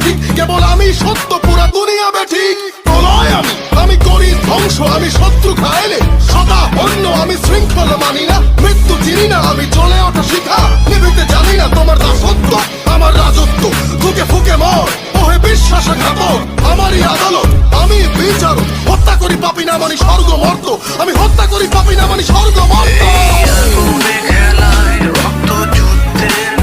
ঠিক, কেবল আমি সত্য, পুরা দুনিয়া বেঠিক। প্রলয় আমি করি ধ্বংস, আমি শত্রু খাইলে সদা অন্য, আমি শৃঙ্খল মানি না, মৃত্যু চিনি না, আমি চলে ওঠা শিখা, নিভিতে জানি না তোমার দাসত্ব, আমার রাজত্ব, ফুকে ফুকে মর, ওহে বিশ্বাসঘাতক, আমারই আদালত, আমি বিচারক, হত্যা করি পাপি না মানি স্বর্গ মর্ত, আমি হত্যা করি পাপি না মানি স্বর্গ মর্ত। খেলায় রক্ত যুদ্ধের